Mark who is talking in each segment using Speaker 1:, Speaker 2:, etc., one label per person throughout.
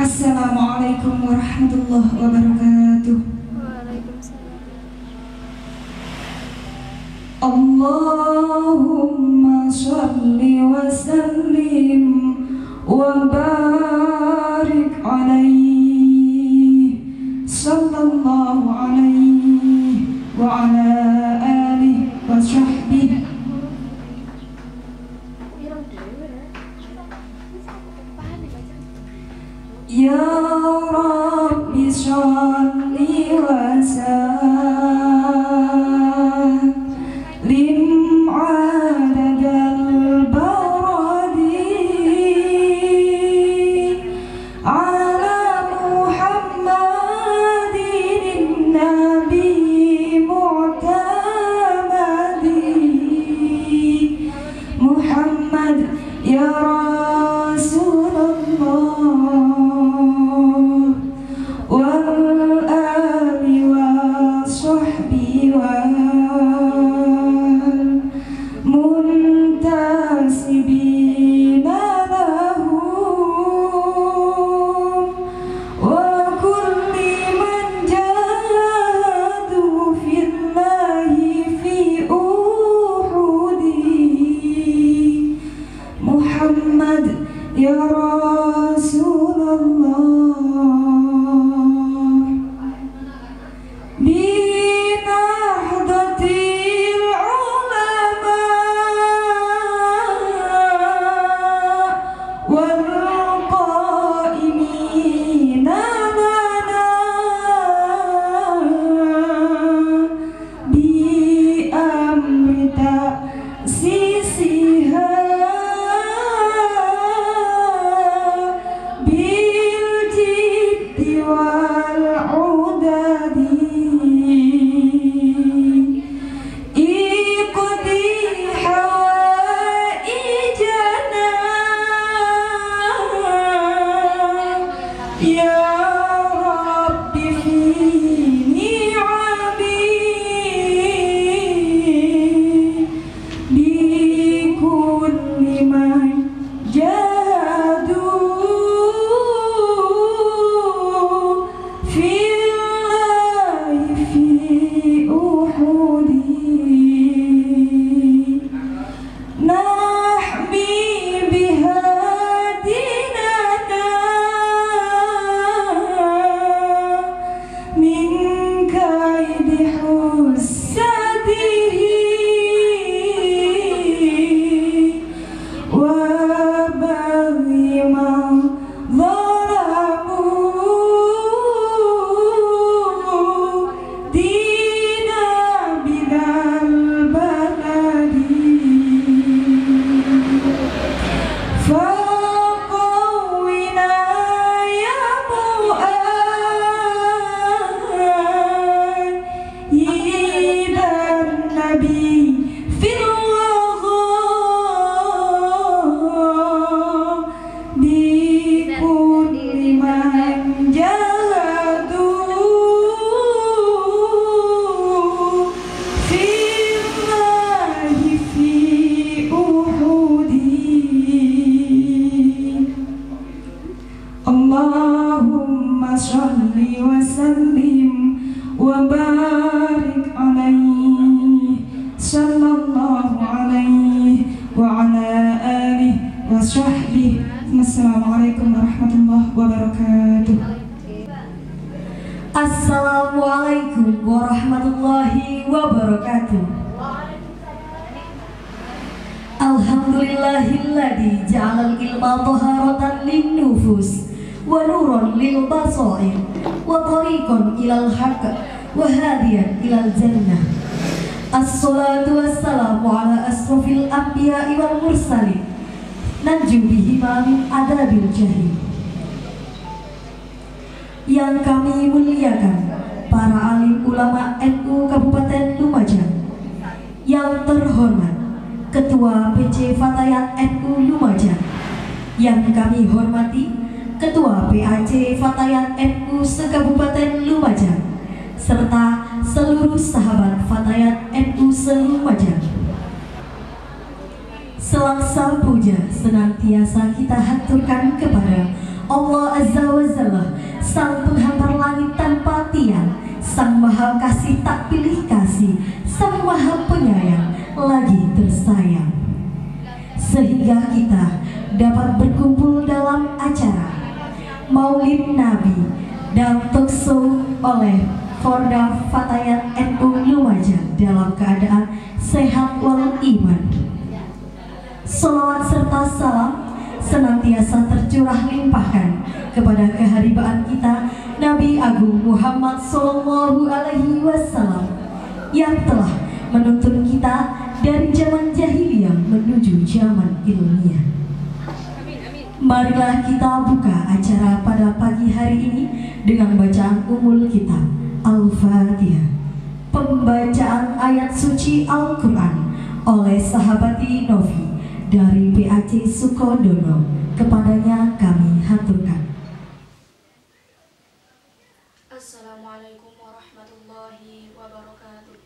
Speaker 1: Assalamualaikum warahmatullahi wabarakatuh.
Speaker 2: Waalaikumsalam.
Speaker 1: Allahumma sholli wa sallim wa barik alaihi sallallahu alaihi wa ala alihi wa sahbihi. Ya Rabbi sholli wa sallim adadal baradi ala Muhammadin nabi mu'tamadi Muhammad ya Rasulullah ya Rasulullah binahdatil ulama wal qaimina lana bi amrita sisiha Allahumma sholli wa sallim wa barik alaihi sallallahu alaihi wa ala alihi wa sahbihi. Assalamualaikum warahmatullahi wabarakatuh.
Speaker 3: Assalamualaikum warahmatullahi wabarakatuh. Alhamdulillahilladzi ja'alal ilma taharatan linnufus wa nuran lil basair wa tariqan ilal haqq wa hadiyan ilal jannah. Assalatu wassalamu ala asrofil anbiya'i wal mursalin nanju bihima min adabil jahil. Yang kami muliakan para alim ulama NU Kabupaten Lumajang, yang terhormat Ketua PC Fatayat NU Lumajang, yang kami hormati Ketua PAC Fatayat NU se-Kabupaten Lumajang, serta seluruh sahabat Fatayat NU se-Lumajang. Selangsa puja senantiasa kita haturkan kepada Allah Azza wa Jalla, Sang Penghampar langit tanpa tiang, Sang Maha Kasih tak pilih kasih, Sang Maha Penyayang lagi tersayang. Sehingga kita dapat berkumpul dalam acara Maulid Nabi dan talkshow oleh Forda Fatayat NU Lumajang dalam keadaan sehat wal iman. Salawat serta salam senantiasa tercurah limpahkan kepada keharibaan kita Nabi Agung Muhammad Sallallahu Alaihi Wasallam yang telah menuntun kita dari zaman jahiliyah menuju zaman ilmiah. Marilah kita buka acara pada pagi hari ini dengan bacaan umul kitab Al-Fatihah, pembacaan ayat suci Al-Quran oleh sahabati Novi dari PAC Sukodono. Kepadanya kami haturkan.
Speaker 2: Assalamualaikum warahmatullahi wabarakatuh.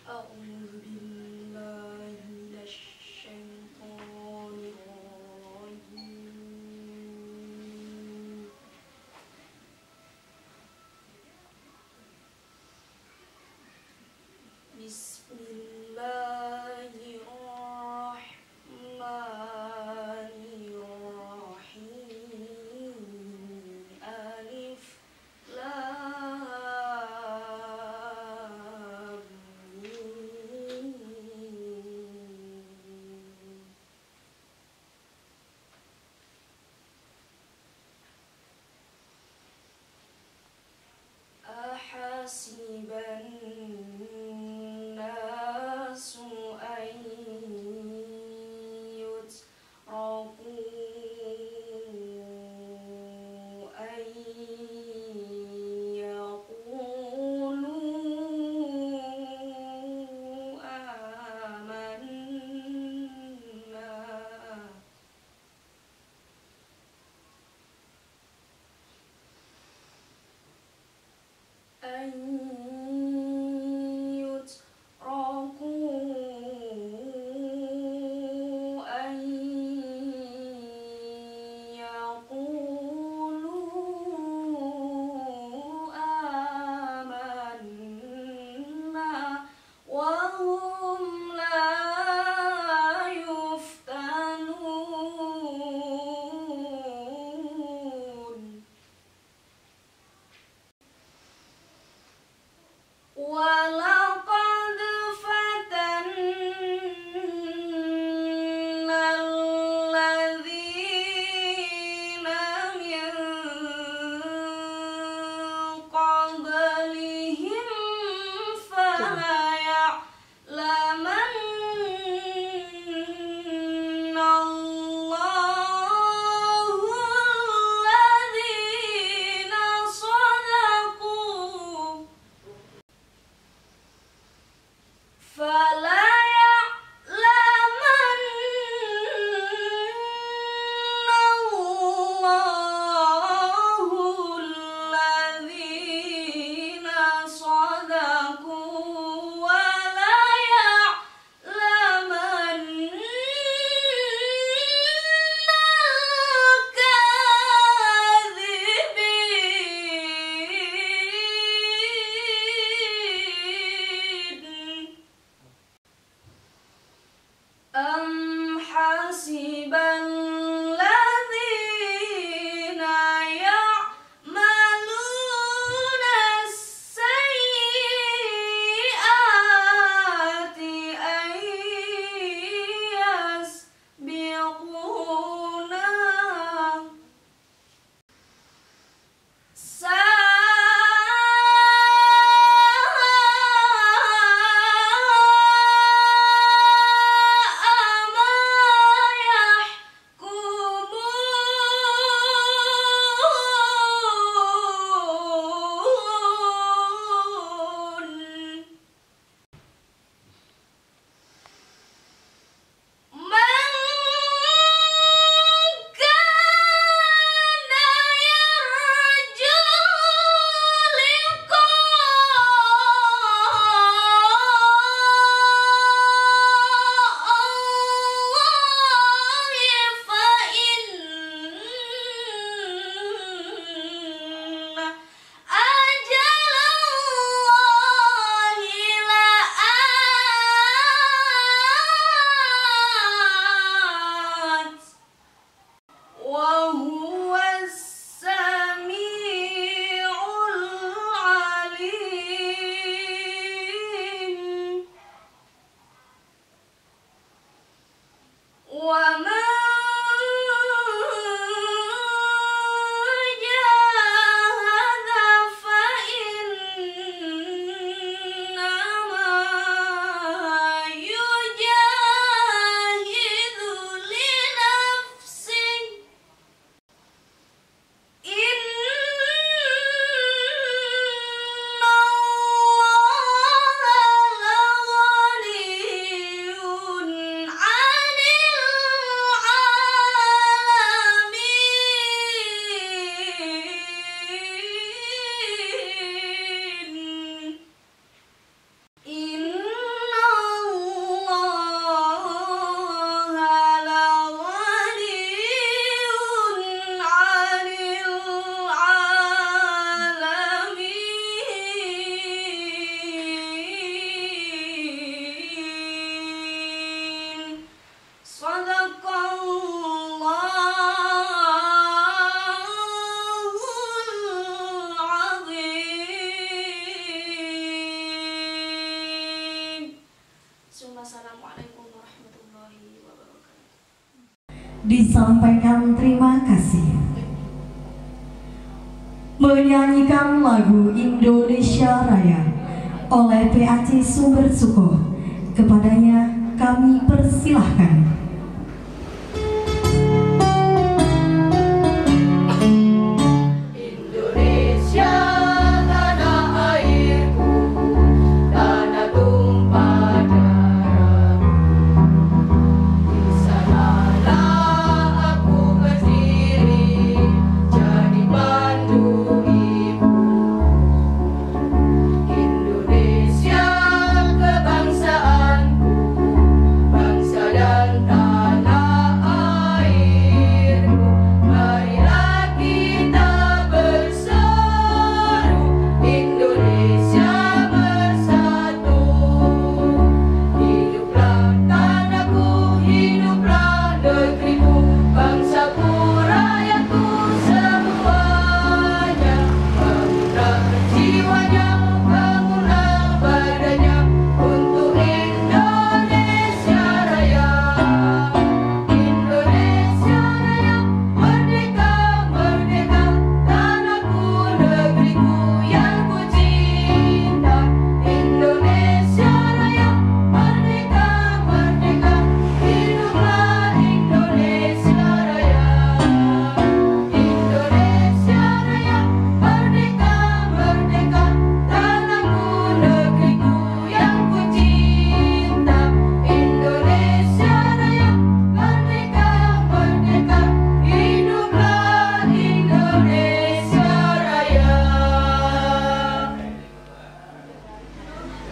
Speaker 2: A'udzu billahi minasy syaithanir rajim. Bismillahirrahmanirrahim. Assalamualaikum warahmatullahi wabarakatuh.
Speaker 3: Disampaikan terima kasih. Menyanyikan lagu Indonesia Raya oleh PAC Sumber Suko. Kepadanya kami persilahkan.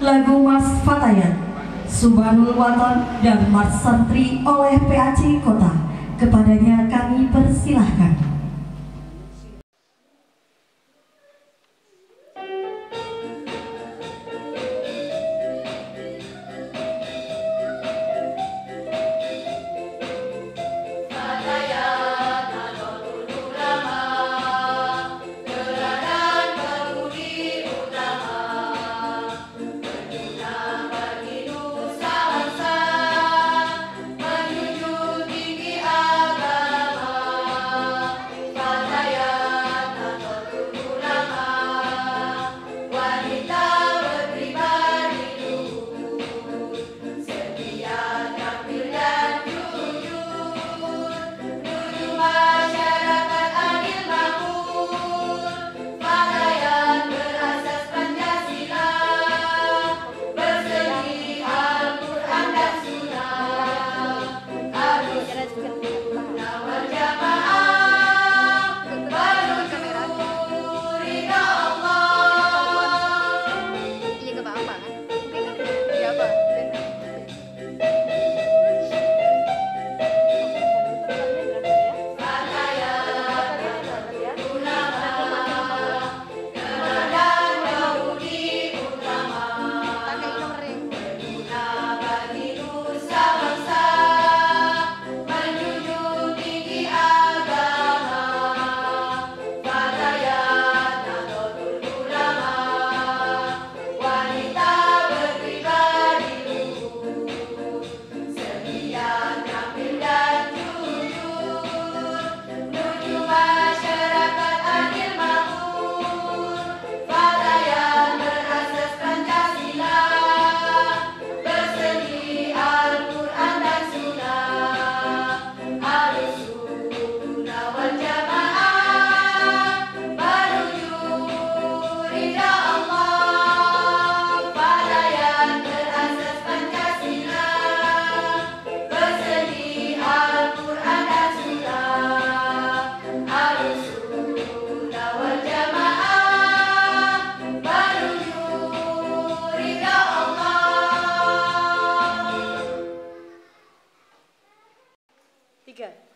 Speaker 3: Lagu Mas Fatayat, Subhanul Waton dan Mars Santri oleh PAC Kota. Kepadanya kami persilahkan.
Speaker 4: Menuju tinggi agama
Speaker 3: 3.
Speaker 4: Ya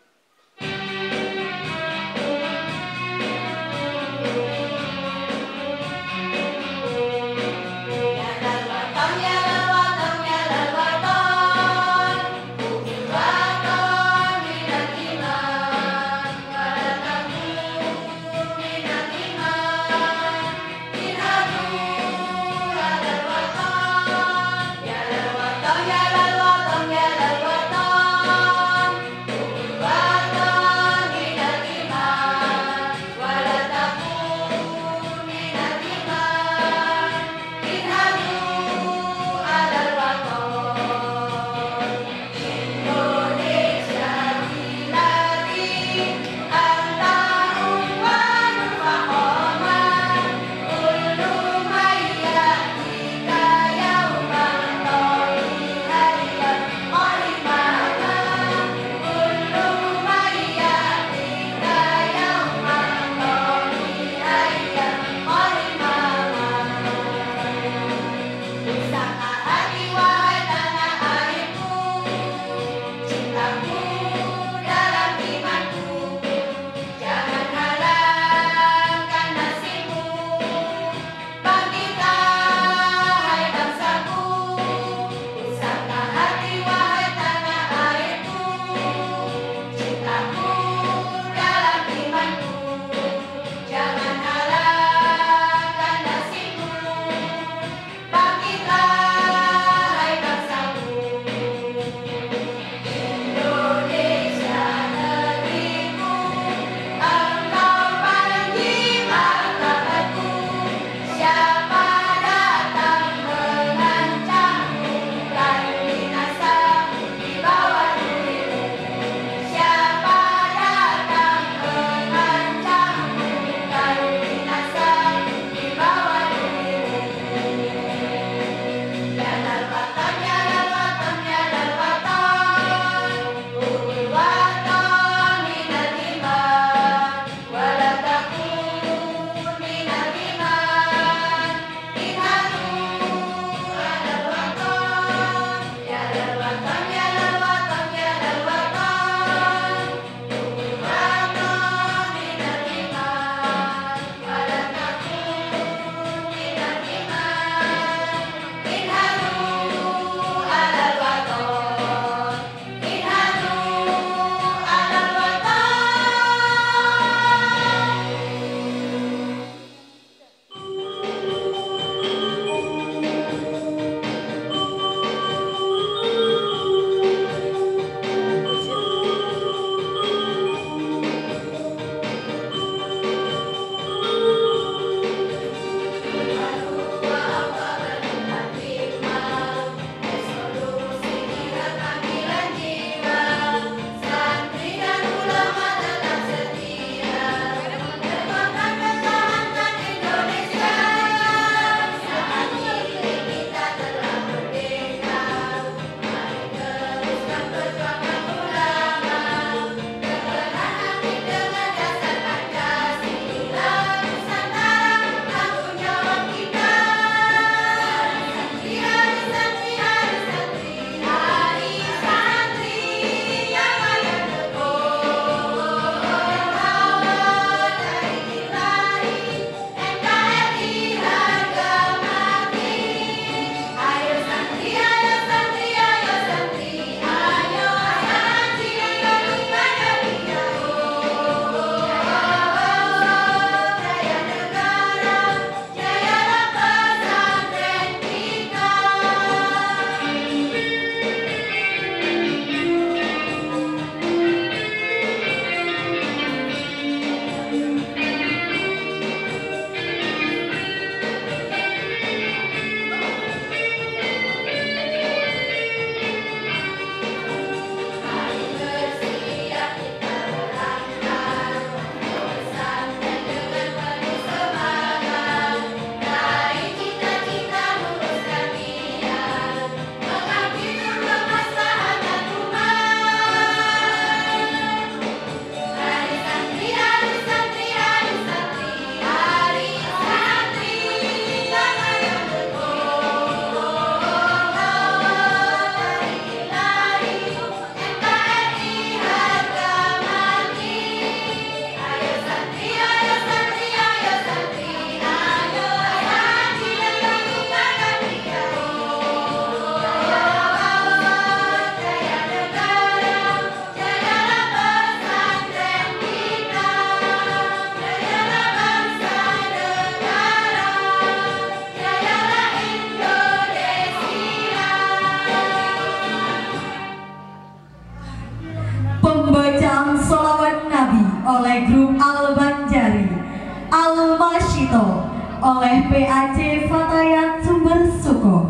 Speaker 3: oleh PAJ Fatayat Sumber Suko.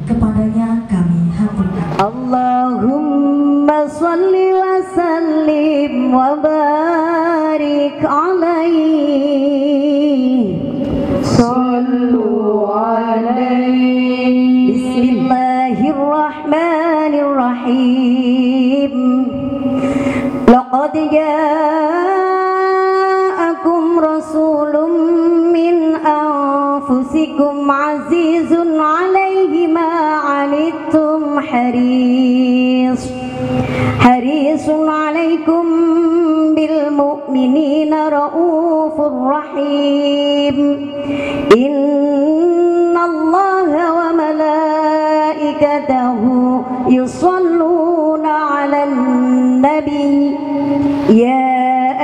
Speaker 3: Kepadanya kami haturkan.
Speaker 4: Allahumma sholli wa sallim wa barik alaihi. Sallu alaihi. Bismillahirrahmanirrahim. Laqad ja'akum rasulun min anfusikum azizun alaihi ma anittum harisun alaikum bil mu'minina raufur rahim. Innallaha wa malaikatahu yusalluna 'alan nabi ya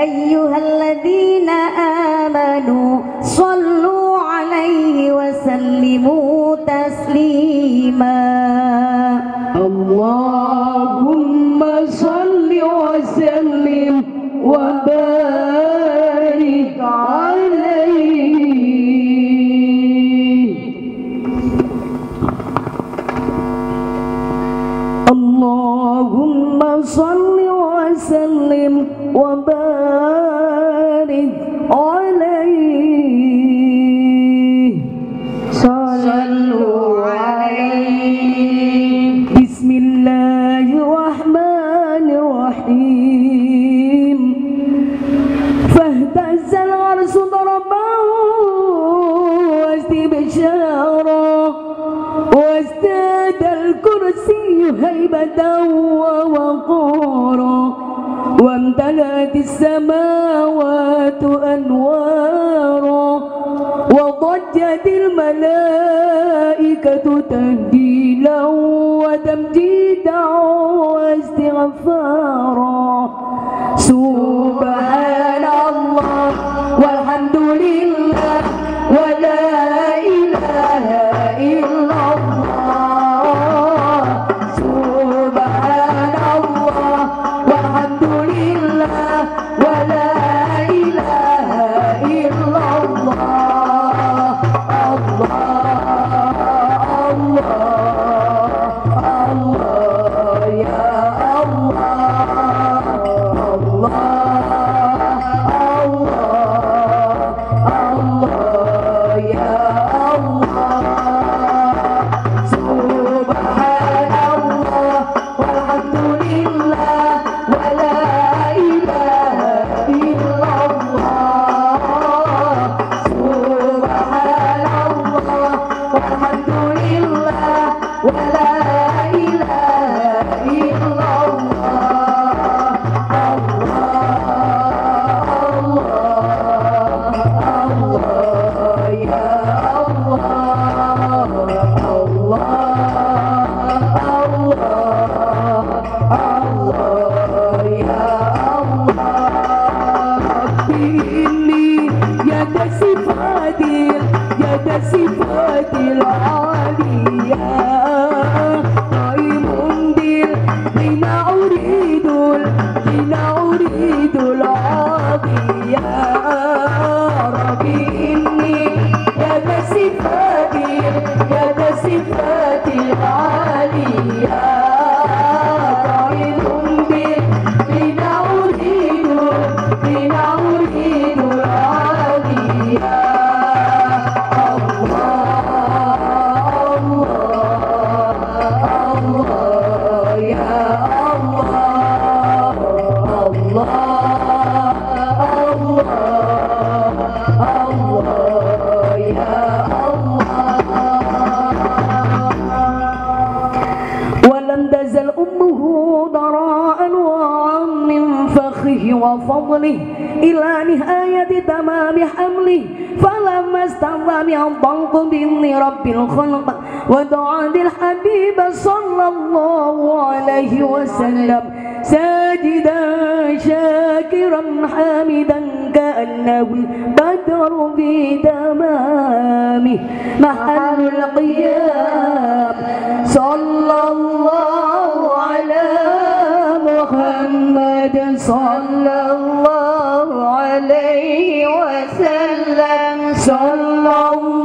Speaker 4: ayyuhalladzina amanu sallu 'alaihi wa sallimu taslima. Allahumma salli wa sallim wa barik alaihi. Allahumma salli wa sallim wa barik alaihi. Sallu alaihi. Bismillahirrahmanirrahim. Fahtazal arsu darabahu wastibshara wastadal kursi haibatan wa waqara وامتلأت السماوات أنوارا وضجت الملائكة تهديلا وتمجيدا واستغفارا. سبحان الله والحمد لله ولا إله إلا الله. سبحان الله والحمد لله ولا إله إلا الله. الله الله الله يا الله. الله الله يا الله. سبحان الله والحمد لله ولا إله إلا الله. سبحان الله والحمد لله ولا إله إلا الله. الله يا الله. الله يا الله. ربي إني يد صفات العالية قائم حين أريد العافية. ربي إني يد صفات العالية قائم حين أريد العافية. الله يا الله. الله يا الله. ولم تزل أمه ضراء وعن من فخره وفضله إلى نهاية تمام حمله. فلما استمع الضنك بإذن رب الخلق ودعاء الحبيب صلى الله عليه وسلم ساجدا شاكرا حامدا كأنه البدر في تمامه محل القيام. صلى الله على محمد صلى الله عليه وسلم. صلى الله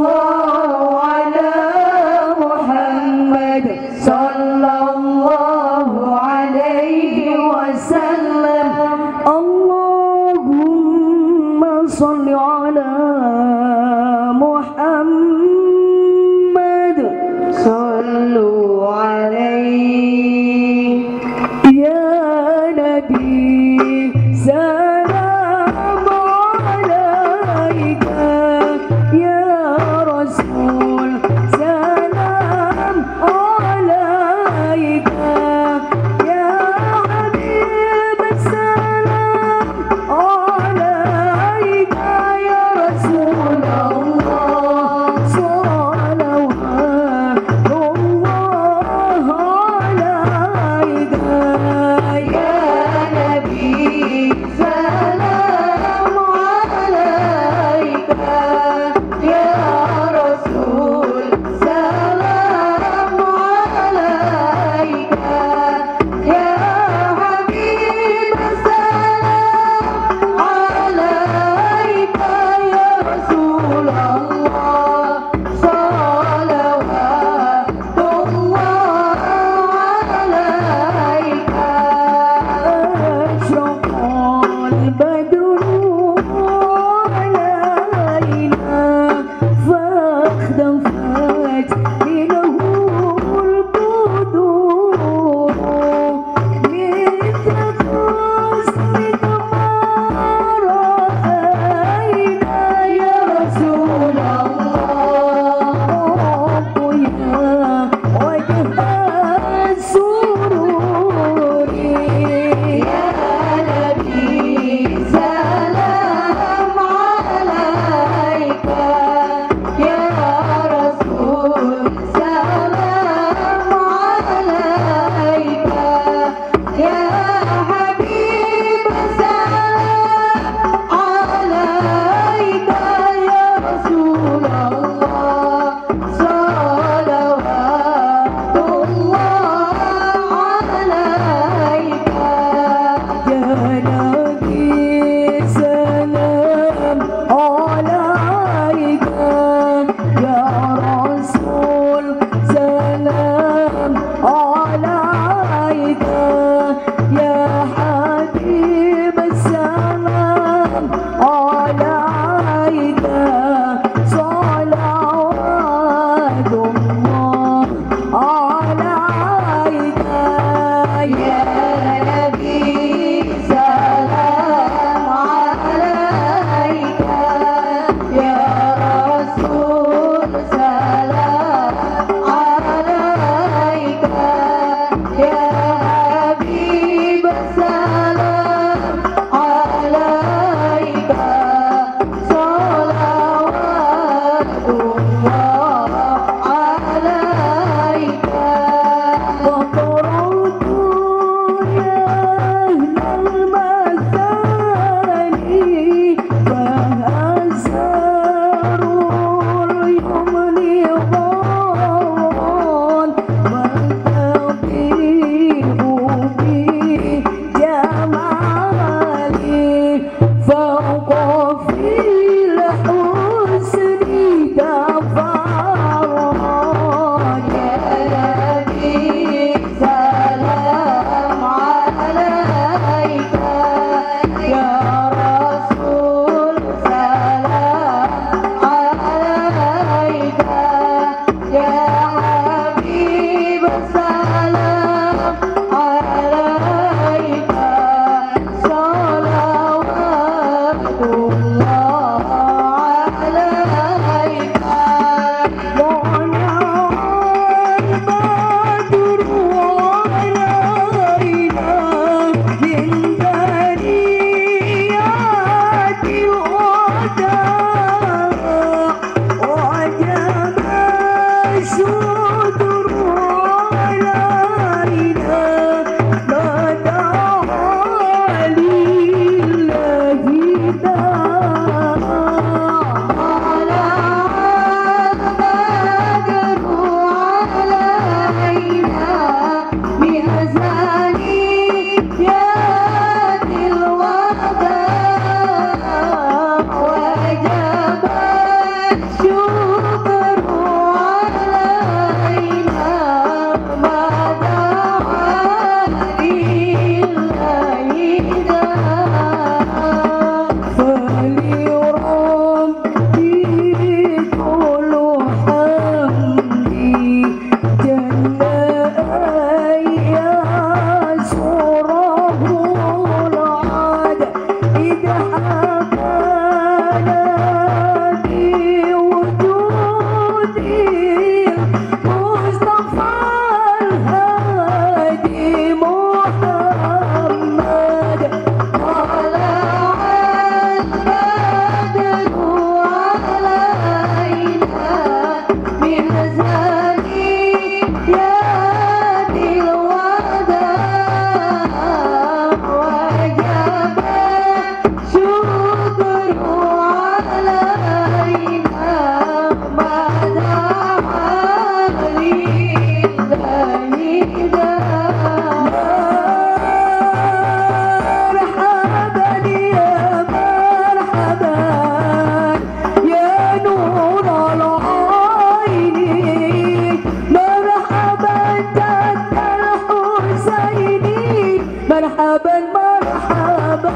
Speaker 4: Husaini, marhaban marhaban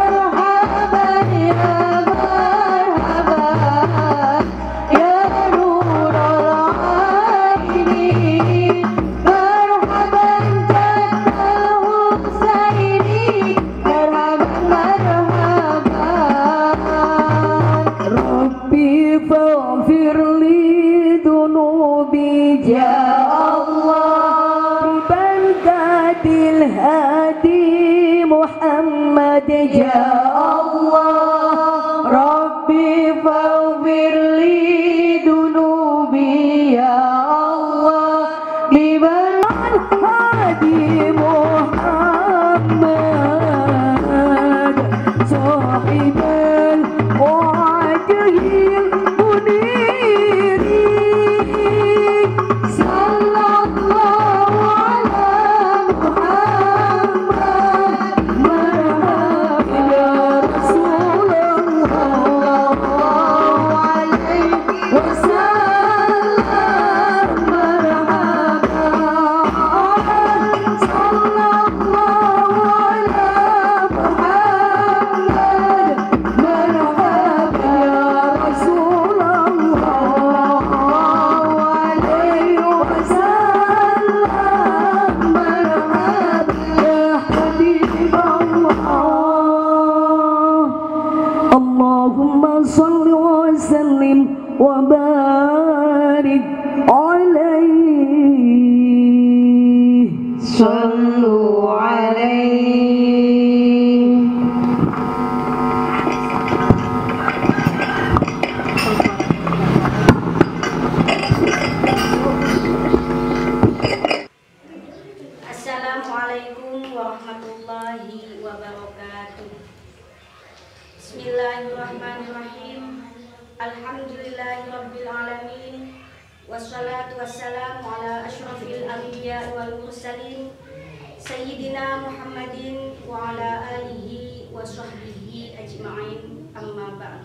Speaker 4: marhaban ya marhaban ya nurul aini, marhaban jaddal Husaini, marhaban marhaban. Rabbi faghfir li dunubi ya Allah, bibarakadil hadi Muhammad ya Allah. Rabbi faghfir li dunubi ya Allah, bibarakadil hadi Muhammad sahibal wajhil muniri. Sallallahu ala Muhammad, marhaban ya Rasulullah, alaihi wasallam, marhaban. Sallallahu ala Muhammad, marhaban ya Rasulullah, alaihi wasallam, marhaban ya Habibullah. Allahumma salli wa sallim wa barik alaihi. Sallu alaihi.
Speaker 2: Assalamualaikum warahmatullahi wabarakatuh. Bismillahirrahmanirrahim. Alhamdulillahirabbil alamin. Wassalatu wassalamu ala asyrafil anbiya wal mursalin sayyidina Muhammadin wa ala alihi wa sahbihi ajma'in. Amma ba'd.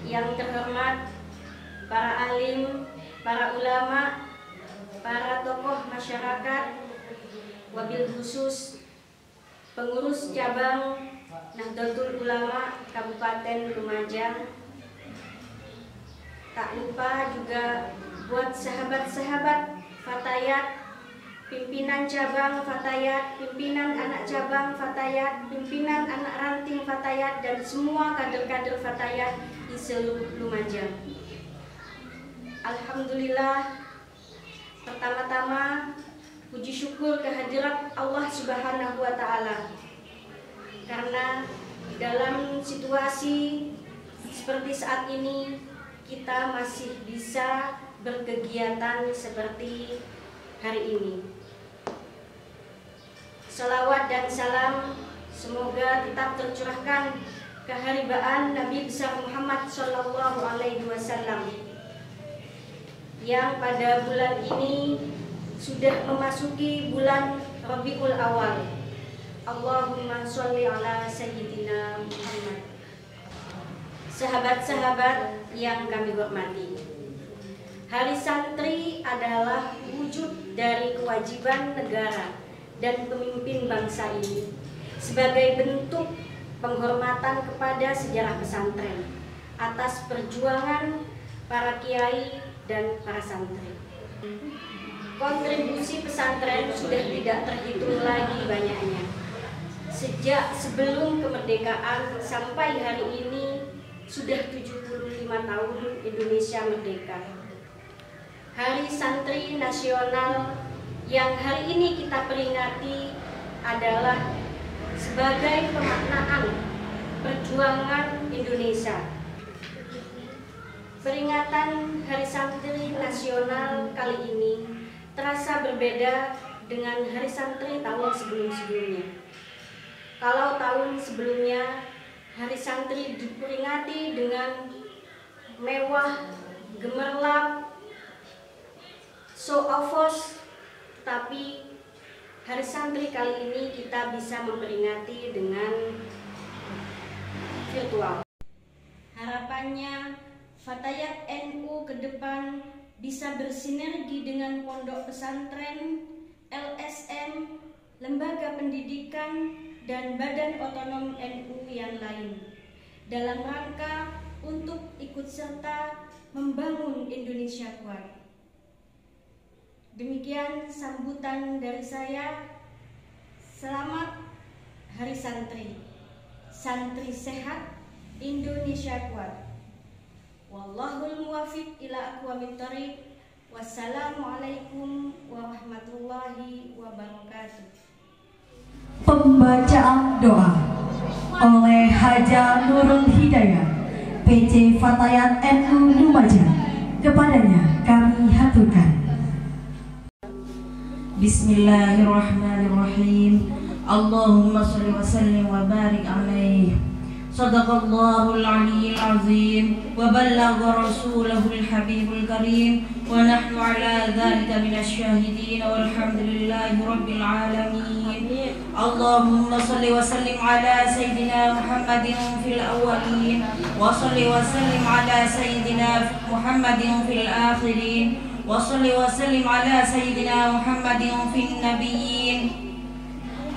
Speaker 2: Yang terhormat para alim, para ulama, para tokoh masyarakat, wabil khusus pengurus cabang Nahdlatul Ulama Kabupaten Lumajang. Tak lupa juga buat sahabat-sahabat Fatayat, pimpinan cabang Fatayat, pimpinan anak cabang Fatayat, pimpinan anak ranting Fatayat, dan semua kader-kader Fatayat di seluruh Lumajang. Alhamdulillah, pertama-tama puji syukur kehadirat Allah Subhanahu wa Ta'ala, karena dalam situasi seperti saat ini kita masih bisa berkegiatan seperti hari ini. Salawat dan salam semoga tetap tercurahkan keharibaan Nabi besar Muhammad Sallallahu Alaihi Wasallam yang pada bulan ini sudah memasuki bulan Rabiul Awal. Allahumma sholli ala sayyidina Muhammad. Sahabat-sahabat yang kami hormati, Hari Santri adalah wujud dari kewajiban negara dan pemimpin bangsa ini sebagai bentuk penghormatan kepada sejarah pesantren atas perjuangan para kiai dan para santri. Kontribusi pesantren sudah tidak terhitung lagi banyaknya. Sejak sebelum kemerdekaan sampai hari ini sudah 75 tahun Indonesia merdeka. Hari Santri Nasional yang hari ini kita peringati adalah sebagai pemaknaan perjuangan Indonesia. Peringatan Hari Santri Nasional kali ini terasa berbeda dengan Hari Santri tahun sebelum-sebelumnya. Kalau tahun sebelumnya Hari Santri diperingati dengan mewah, gemerlap, show offos, tapi Hari Santri kali ini kita bisa memperingati dengan virtual. Harapannya Fatayat NU ke depan bisa bersinergi dengan pondok pesantren, LSM, lembaga pendidikan, dan badan otonom NU yang lain dalam rangka untuk ikut serta membangun Indonesia kuat. Demikian sambutan dari saya. Selamat Hari Santri. Santri sehat, Indonesia kuat. Wallahul muwafiq ila aqwamit thoriq. Wassalamualaikum warahmatullahi wabarakatuh.
Speaker 3: Pembacaan doa oleh Haja Nurul Hidayah, PC Fatayat NU Lumajang. Kepadanya kami haturkan.
Speaker 1: Bismillahirrahmanirrahim. Allahumma shalli wa sallim wa barik alaihi. Sadaqallahul aliyyil azim wa ballagha rasulahul habibul karim wa nahnu ala dzalika minasy syahidin walhamdulillahi rabbil alamin. Allahumma shalli wa sallim ala sayidina Muhammadin fil awwalin wa shalli wa sallim ala sayidina Muhammadin fil akhirin wa shalli wa sallim ala sayidina Muhammadin fil nabiyyin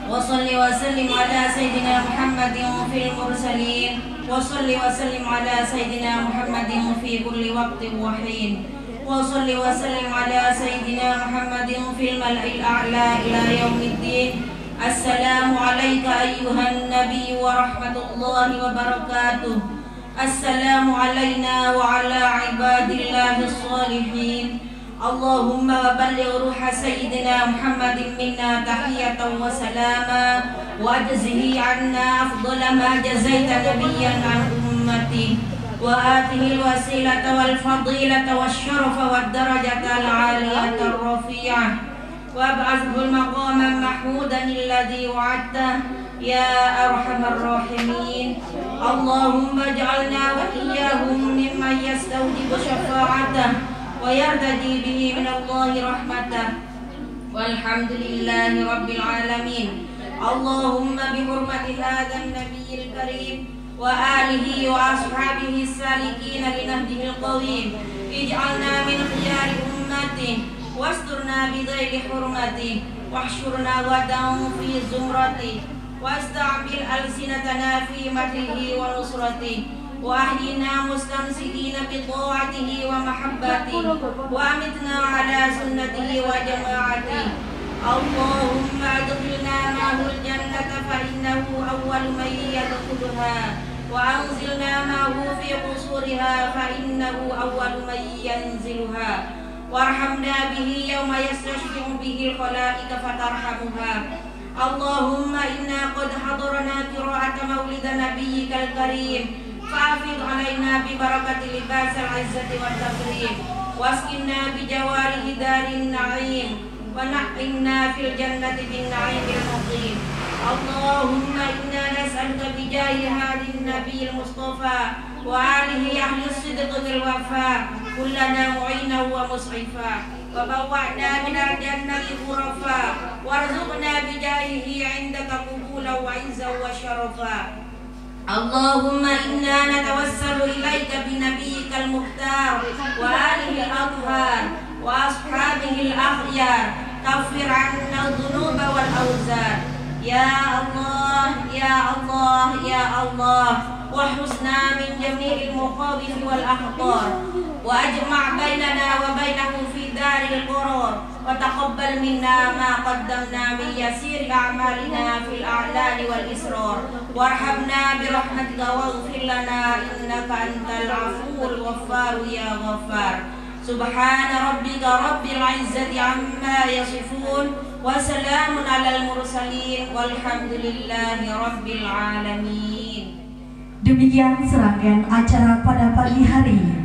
Speaker 1: وصل وسلم على سيدنا محمد في المرسلين وصل وسلم على سيدنا محمد في كل وقت وحين وصل وسلم على سيدنا محمد في الملأ الأعلى إلى يوم الدين. السلام عليك أيها النبي ورحمة الله وبركاته. السلام علينا وعلى عباد الله الصالحين. اللهم وبلغ روح سيدنا محمد منا تحية وسلاما واجزه عنا أفضل ما جزيت نبيا عن أمتي وآته الوسيلة والفضيلة والشرف والدرجة العالية الرفيعة وابعثه المقام محمودا الذي وعدته يا أرحم الراحمين. اللهم اجعلنا وإياهم ممن يستوجب شفاعته ويرتجي به من الله رحمته والحمد لله رب العالمين. اللهم بحرمة هذا النبي الكريم وآله وأصحابه السالكين لنهجه القويم اجعلنا من خيار أمته واسترنا بذيل حرمته واحشرنا غدا في زمرته واستعمل ألسنتنا في مدحه ونصرته وأحينا مستمسكين بطاعته ومحبته وأمتنا على سنته وجماعته. اللهم أدخلنا معه الجنة فإنه أول من يدخلها وأنزلنا معه في قصورها فإنه أول من ينزلها وارحمنا به يوم يستشفع به الخلائق فترحمها. اللهم إنا قد حضرنا قراءة مولد نبيك الكريم فأفض علينا ببركة لباس العزة والتكريم واسقنا بجواره دار النعيم ونعمنا في الجنة بالنعيم المقيم. اللهم إنا نسألك بجاه هذا النبي المصطفى وآله أهل الصدق بالوفاء كلنا معينا ومسعفا وبوأنا من الجنة غرفا وارزقنا بجاهه عندك قبولا وعزا وشرفا. اللهم إنا نتوسل إليك بنبيك المختار وآله الأطهار وأصحابه الأخيار كفر عنا الذنوب والأوزار. يا الله يا الله يا الله واحرسنا من جميع المخاوف والأخطار وأجمع بيننا وبينه في دار القرار وتقبل منا ما قدمنا من يسير أعمالنا في الأعلان والإسرار وارحمنا برحمتك واغفر لنا إنك أنت العفو الغفار يا غفار. سبحان ربك رب العزة عما يصفون وسلام على المرسلين والحمد لله رب العالمين.
Speaker 3: Demikian serangkaian acara pada pagi hari ini.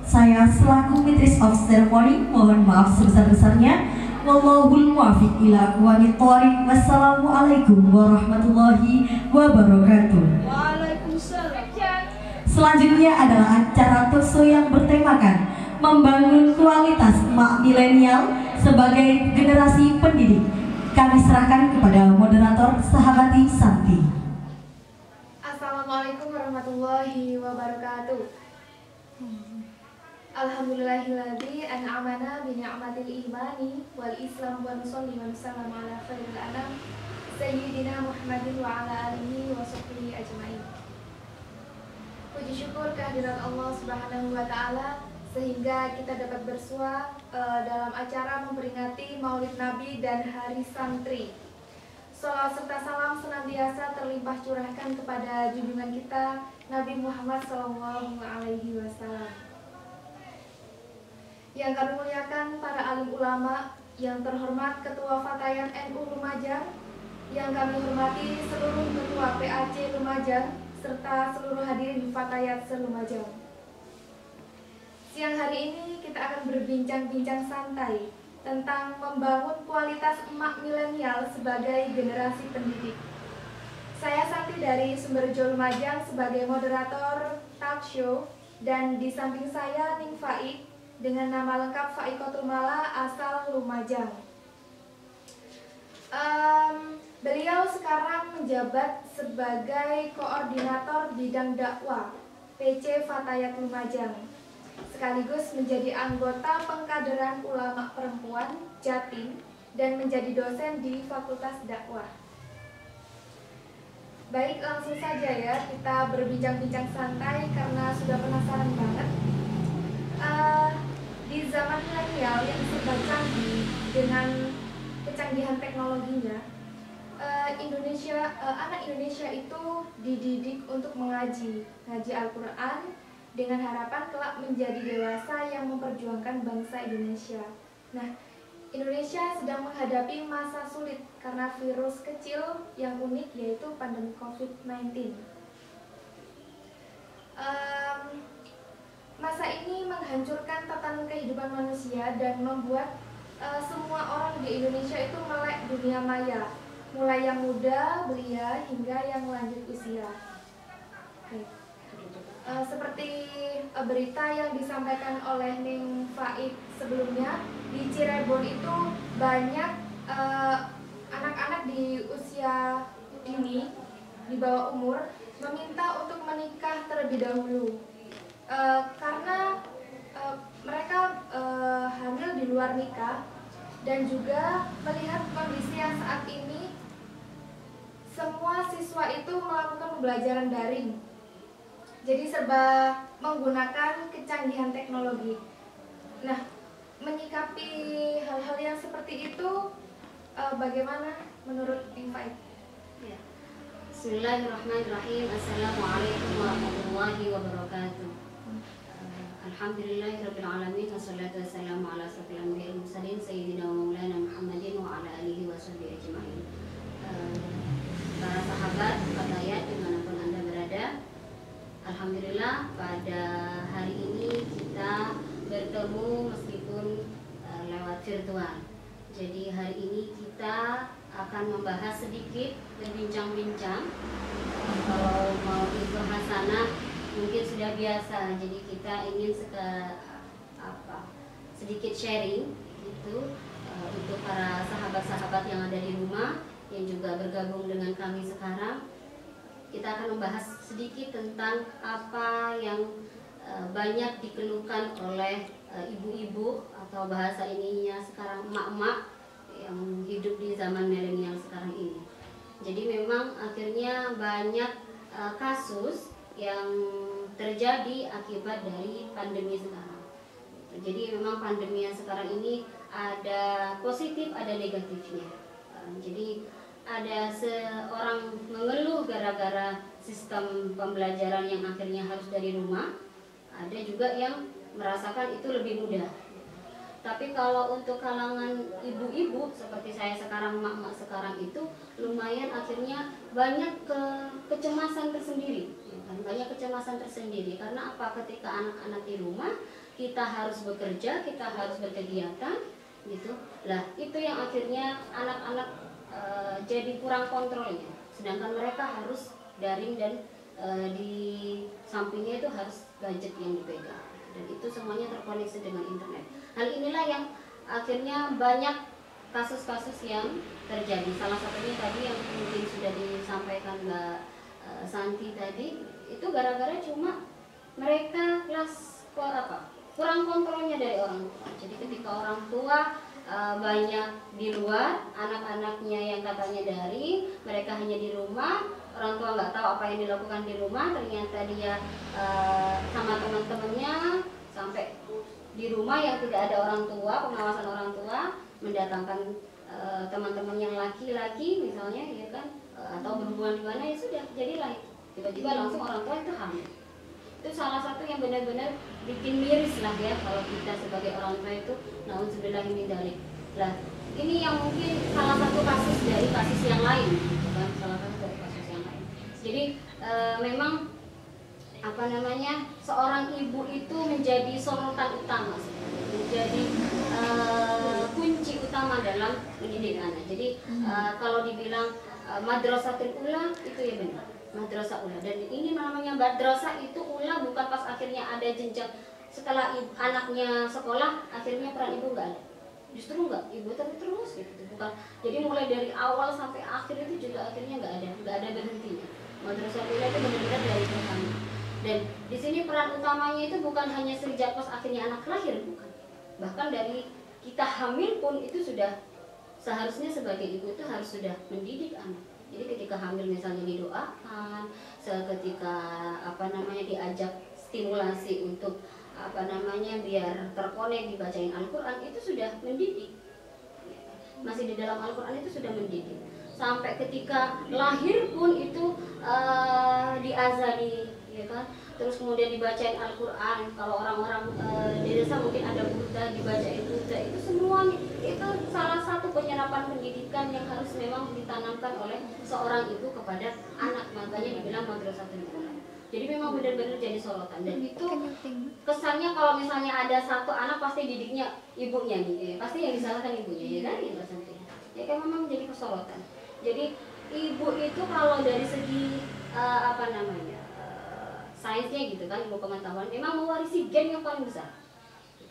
Speaker 3: Saya selaku Mistress of Ceremony mohon maaf sebesar-besarnya. Wallahul muwaffiq ila aqwamit thoriq. Wassalamualaikum warahmatullahi wabarakatuh.
Speaker 2: Waalaikumsalam.
Speaker 3: Selanjutnya adalah acara talkshow yang bertemakan membangun kualitas emak milenial sebagai generasi pendidik. Kami serahkan kepada moderator Sahabati Santi.
Speaker 5: Assalamualaikum warahmatullahi wabarakatuh. Alhamdulillahilladzi an'amana bi ni'matil imani wal islam wa nusalli wa nusallimu ala khairil anam sayyidina Muhammadin wa ala alihi wa sahbihi ajmain. Puji syukur kehadiran Allah Subhanahu wa taala sehingga kita dapat bersua dalam acara memperingati Maulid Nabi dan Hari Santri. Salawat serta salam senantiasa terlimpah curahkan kepada junjungan kita Nabi Muhammad SAW. Yang kami muliakan para alim ulama, yang terhormat Ketua Fatayat NU Lumajang, yang kami hormati seluruh Ketua PAC Lumajang, serta seluruh hadirin Fatayat se-Lumajang. Siang hari ini kita akan berbincang-bincang santai tentang membangun kualitas emak milenial sebagai generasi pendidik. Saya Santi dari Sumberjo Lumajang sebagai moderator talk show, dan di samping saya Ning Faik dengan nama lengkap Faikotul Mala asal Lumajang. Beliau sekarang menjabat sebagai koordinator bidang dakwah PC Fatayat Lumajang, sekaligus menjadi anggota pengkaderan ulama perempuan Jatim dan menjadi dosen di Fakultas Dakwah. Baik, langsung saja ya kita berbincang-bincang santai karena sudah penasaran banget. Di zaman milenial yang serba canggih dengan kecanggihan teknologinya, anak Indonesia itu dididik untuk ngaji Al-Quran dengan harapan kelak menjadi dewasa yang memperjuangkan bangsa Indonesia. Nah, Indonesia sedang menghadapi masa sulit karena virus kecil yang unik yaitu pandemi COVID-19. Masa ini menghancurkan tatanan kehidupan manusia dan membuat semua orang di Indonesia itu melek dunia maya, mulai yang muda, belia, hingga yang lanjut usia. Seperti berita yang disampaikan oleh Ning Faik sebelumnya, di Cirebon itu banyak anak-anak di usia dini, di bawah umur, meminta untuk menikah terlebih dahulu. Karena mereka hamil di luar nikah, dan juga melihat kondisi yang saat ini semua siswa itu melakukan pembelajaran daring, jadi serba menggunakan kecanggihan teknologi. Nah, menyikapi hal-hal yang seperti itu bagaimana menurut Ning Faik?
Speaker 6: Ya. Bismillahirrahmanirrahim. Assalamualaikum warahmatullahi wabarakatuh. Alhamdulillahirabbil alamin, wassalatu wassalamu ala asyrofil anbiya'il mursalin sayyidina wa maulana Muhammadin wa ala alihi washabihi ajmain. Para sahabat Fatayat dimanapun Anda berada, alhamdulillah pada hari ini kita bertemu meskipun lewat virtual. Jadi hari ini kita akan membahas sedikit, berbincang-bincang. Kalau mau itu hasanah mungkin sudah biasa, jadi kita ingin sedikit sharing gitu untuk para sahabat-sahabat yang ada di rumah yang juga bergabung dengan kami sekarang. Kita akan membahas sedikit tentang apa yang banyak dikeluhkan oleh ibu-ibu atau bahasa ininya sekarang emak-emak yang hidup di zaman milenial sekarang ini. Jadi memang akhirnya banyak kasus yang terjadi akibat dari pandemi sekarang. Jadi memang pandemi yang sekarang ini ada positif, ada negatifnya. Jadi ada seorang mengeluh gara-gara sistem pembelajaran yang akhirnya harus dari rumah. Ada juga yang merasakan itu lebih mudah. Tapi kalau untuk kalangan ibu-ibu seperti saya sekarang, mak-mak sekarang itu lumayan akhirnya banyak kecemasan tersendiri. Banyak kecemasan tersendiri karena apa? Ketika anak-anak di rumah, kita harus bekerja, kita harus berkegiatan gitu. Lah, itu yang akhirnya anak-anak jadi kurang kontrolnya. Sedangkan mereka harus daring dan di sampingnya itu harus gadget yang dipegang. Dan itu semuanya terkoneksi dengan internet. Hal inilah yang akhirnya banyak kasus-kasus yang terjadi. Salah satunya tadi yang mungkin sudah disampaikan Mbak Santi tadi, itu gara-gara cuma mereka kelas kurang kontrolnya dari orang tua. Jadi ketika orang tua banyak di luar, anak-anaknya yang katanya daring, mereka hanya di rumah, orang tua nggak tahu apa yang dilakukan di rumah, ternyata dia sama teman-temannya sampai di rumah yang tidak ada orang tua, pengawasan orang tua, mendatangkan teman-teman yang laki-laki misalnya, ya kan, atau berhubungan di mana, ya sudah jadilah tiba-tiba langsung orang tua itu hamil. Itu salah satu yang benar-benar bikin miris lah ya kalau kita sebagai orang tua itu, naudzubillah min dzalik. Lah, ini yang mungkin salah satu kasus dari kasus yang lain, bukan salah satu dari kasus yang lain. Jadi memang apa namanya, seorang ibu itu menjadi sorotan utama, menjadi kunci utama dalam mendidik anak. Jadi kalau dibilang madrasatul ula itu ya benar, madrasah ula. Dan ini namanya madrasah itu ula bukan pas akhirnya ada jenjang setelah anaknya sekolah akhirnya peran ibu nggak ada, justru nggak, ibu terus gitu, bukan. Jadi mulai dari awal sampai akhir itu juga akhirnya nggak ada berhentinya. Madrasah ula itu benar-benar dari pertama. Dan di sini peran utamanya itu bukan hanya sejak pas akhirnya anak lahir, bukan. Bahkan dari kita hamil pun itu sudah seharusnya sebagai ibu itu harus sudah mendidik anak. Jadi ketika hamil misalnya didoakan, seketika apa namanya diajak stimulasi untuk apa namanya biar terkonek dibacain Al-Qur'an, itu sudah mendidik. Masih di dalam Al-Qur'an itu sudah mendidik. Sampai ketika lahir pun itu diazani, ya kan? Terus kemudian dibacain Al-Qur'an. Kalau orang-orang di desa mungkin ada burda, dibacain burda. Itu semua itu salah satu penyerapan pendidikan yang harus memang ditanamkan oleh seorang ibu kepada anak. Makanya dibilang madrasatul ula. Jadi memang benar-benar jadi sorotan. Dan itu kesannya kalau misalnya ada satu anak pasti didiknya ibunya nih, pasti yang disalahkan ibunya, ya kan? Ya kan memang menjadi kesorotan. Jadi ibu itu kalau dari segi apa namanya sainsnya gitu kan, ilmu pengetahuan, memang mewarisi gen yang paling besar.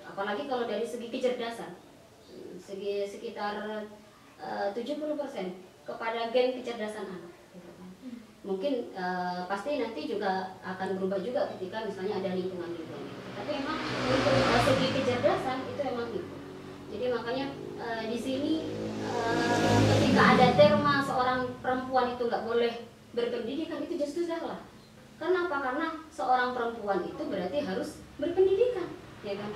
Speaker 6: Apalagi kalau dari segi kecerdasan, sekitar 70% kepada gen kecerdasan anak. Gitu kan. Mungkin pasti nanti juga akan berubah juga ketika misalnya ada lingkungan. Tapi memang untuk segi kecerdasan itu memang ibu. Jadi makanya di sini ketika ada terma seorang perempuan itu nggak boleh berpendidikan, itu justru salah. Kenapa? Karena seorang perempuan itu berarti harus berpendidikan, ya kan?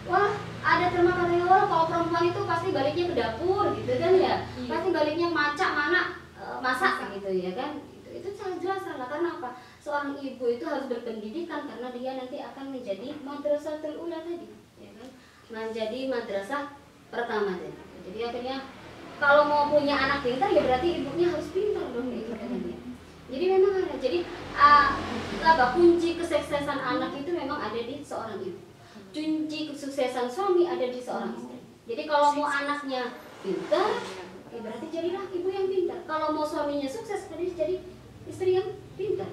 Speaker 6: Wah, ada terma katanya, wah kalau perempuan itu pasti baliknya ke dapur, gitu kan ya? Pasti baliknya macak mana masak, gitu ya kan? Itu jelas salah. Karena apa? Seorang ibu itu harus berpendidikan karena dia nanti akan menjadi madrasatul ula tadi, ya kan? Menjadi madrasah pertama tadi. Jadi akhirnya kalau mau punya anak pintar ya berarti ibunya harus pintar dong, gitu kan ya. Jadi memang ada. Jadi kunci kesuksesan anak itu memang ada di seorang ibu. Kunci kesuksesan suami ada di seorang istri. Jadi kalau mau anaknya pintar, ya berarti jadilah ibu yang pintar. Kalau mau suaminya sukses, berarti jadi istri yang pintar.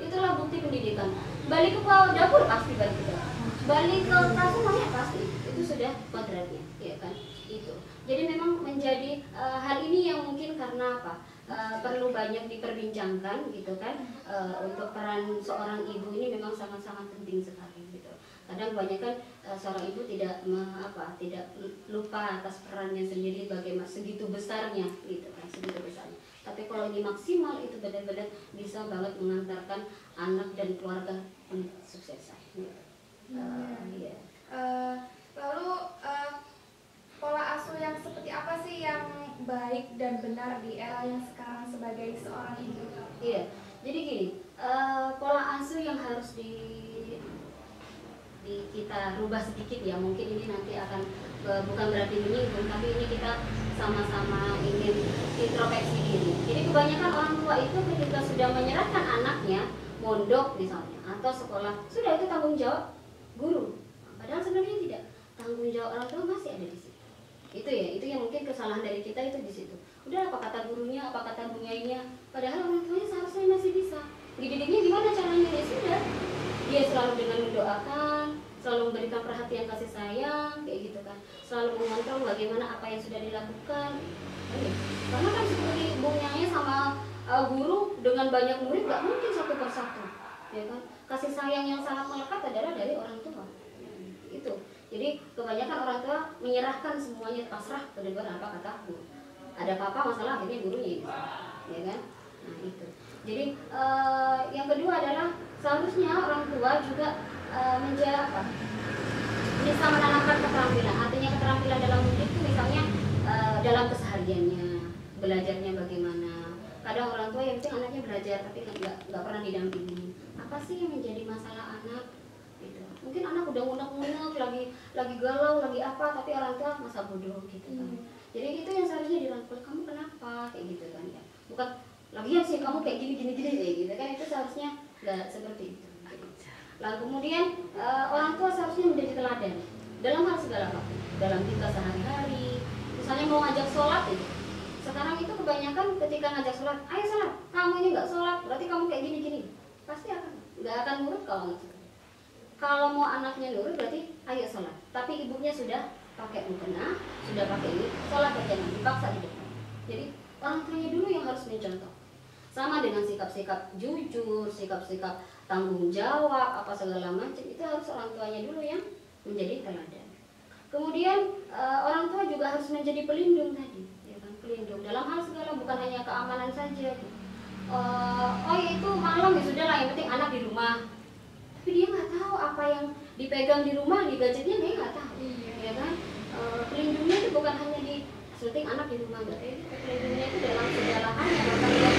Speaker 6: Itulah bukti pendidikan. Balik ke dapur pasti balik ke dapur. Balik ke rumah ya pasti. Itu sudah kodratnya, ya kan? Itu. Jadi memang menjadi hal ini yang mungkin karena apa? Perlu banyak diperbincangkan gitu kan, untuk peran seorang ibu ini memang sangat-sangat penting sekali gitu. Kadang kebanyakan seorang ibu tidak lupa atas perannya sendiri bagaimana segitu besarnya gitu kan, segitu besarnya. Tapi kalau ini maksimal itu benar-benar bisa banget mengantarkan anak dan keluarga kesuksesan. Gitu. Yeah.
Speaker 5: Lalu pola asuh yang seperti apa sih yang baik dan benar di era yang sekarang sebagai seorang ibu?
Speaker 6: Iya, jadi gini, pola asuh yang harus kita rubah sedikit ya. Mungkin ini nanti akan bukan berarti menyinggung, tapi ini kita sama-sama ingin introspeksi diri. Jadi kebanyakan orang tua itu ketika sudah menyerahkan anaknya mondok misalnya atau sekolah, sudah itu tanggung jawab guru. Padahal sebenarnya tidak, tanggung jawab orang tua masih ada di situ. Itu ya, itu yang mungkin kesalahan dari kita itu di situ. Udah apa kata gurunya, apa kata bungainya, padahal orang tuanya seharusnya masih bisa. Dididiknya gimana caranya? Ya sudah, dia selalu dengan mendoakan, selalu memberikan perhatian kasih sayang, kayak gitu kan. Selalu mengontrol bagaimana apa yang sudah dilakukan. Karena kan seperti bungainya sama guru dengan banyak murid nggak mungkin satu persatu, ya kan? Kasih sayang yang sangat melekat adalah dari orang tua. Itu Jadi kebanyakan orang tua menyerahkan semuanya, pasrah ke depan apa kataku. Ada apa-apa masalah akhirnya gurunya gitu. Ya kan? Nah itu. Jadi yang kedua adalah seharusnya orang tua juga bisa menanamkan keterampilan. Artinya keterampilan dalam mendidik itu misalnya dalam kesehariannya, belajarnya bagaimana. Kadang orang tua yang penting anaknya belajar tapi nggak pernah didampingi. Apa sih yang menjadi masalah anak? Gitu. Mungkin anak udah ngunek-ngunek, lagi galau, lagi apa, tapi orang tua masa bodoh gitu kan. Jadi itu yang seharusnya dirangkul, kamu kenapa kayak gitu kan ya. Bukan lagian sih kamu kayak gini kayak gitu kan, itu seharusnya nggak seperti itu. Lalu kemudian orang tua seharusnya menjadi teladan dalam hal segala hal, dalam tingkah sehari-hari. Misalnya mau ngajak sholat gitu. Sekarang itu kebanyakan ketika ngajak sholat, ayo sholat, kamu ini nggak sholat, berarti kamu kayak gini. Pasti nggak akan nurut kalau nggak sholat. Kalau mau anaknya nurut berarti ayo sholat. Tapi ibunya sudah pakai mukena, sudah pakai ini, sholat berjamaah dipaksa di depan. Jadi orang tuanya dulu yang harus mencontoh. Sama dengan sikap-sikap jujur, sikap-sikap tanggung jawab, apa segala macam, itu harus orang tuanya dulu yang menjadi teladan. Kemudian orang tua juga harus menjadi pelindung tadi, ya kan? Pelindung dalam hal segala, bukan hanya keamanan saja. Oh ya itu malam ya sudah lah, yang penting anak di rumah. Tapi dia nggak tahu apa yang dipegang di rumah, di gadgetnya dia nggak tahu, ya kan? Pelindungnya itu bukan hanya di penting anak di rumah, berarti pelindungnya itu dalam segala hal ya.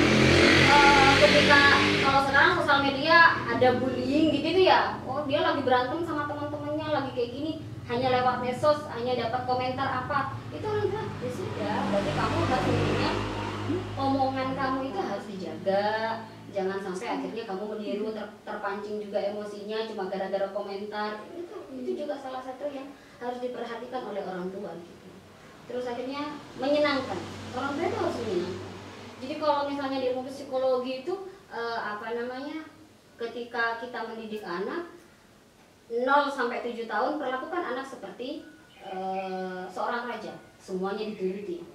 Speaker 6: Ketika kalau sekarang sosial media ada bullying gitu ya, oh dia lagi berantem sama teman-temannya lagi kayak gini, hanya lewat medsos, hanya dapat komentar apa, itu orang tua ya sudah, berarti kamu harus punya omongan kamu itu harus dijaga, jangan sampai akhirnya kamu meniru, terpancing juga emosinya cuma gara-gara komentar. Itu juga salah satu yang harus diperhatikan oleh orang tua gitu. Terus akhirnya menyenangkan, orang tua itu harus menyenangkan. Jadi kalau misalnya di ilmu psikologi itu ketika kita mendidik anak 0 sampai 7 tahun, perlakukan anak seperti seorang raja, semuanya dituruti.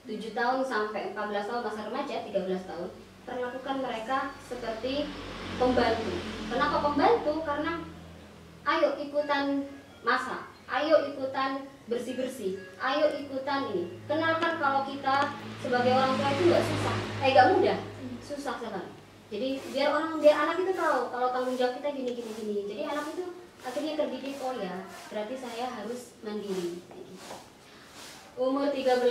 Speaker 6: 7 tahun sampai 14 tahun masa remaja, 13 tahun, perlakukan mereka seperti pembantu. Kenapa pembantu? Karena ayo ikutan masak, ayo ikutan bersih-bersih, ayo ikutan ini. Kenalkan kalau kita sebagai orang tua itu nggak susah, nggak mudah, susah sekali. Jadi biar anak itu tahu kalau tanggung jawab kita gini. Jadi anak itu akhirnya terdidik, oh ya, berarti saya harus mandiri. Umur 13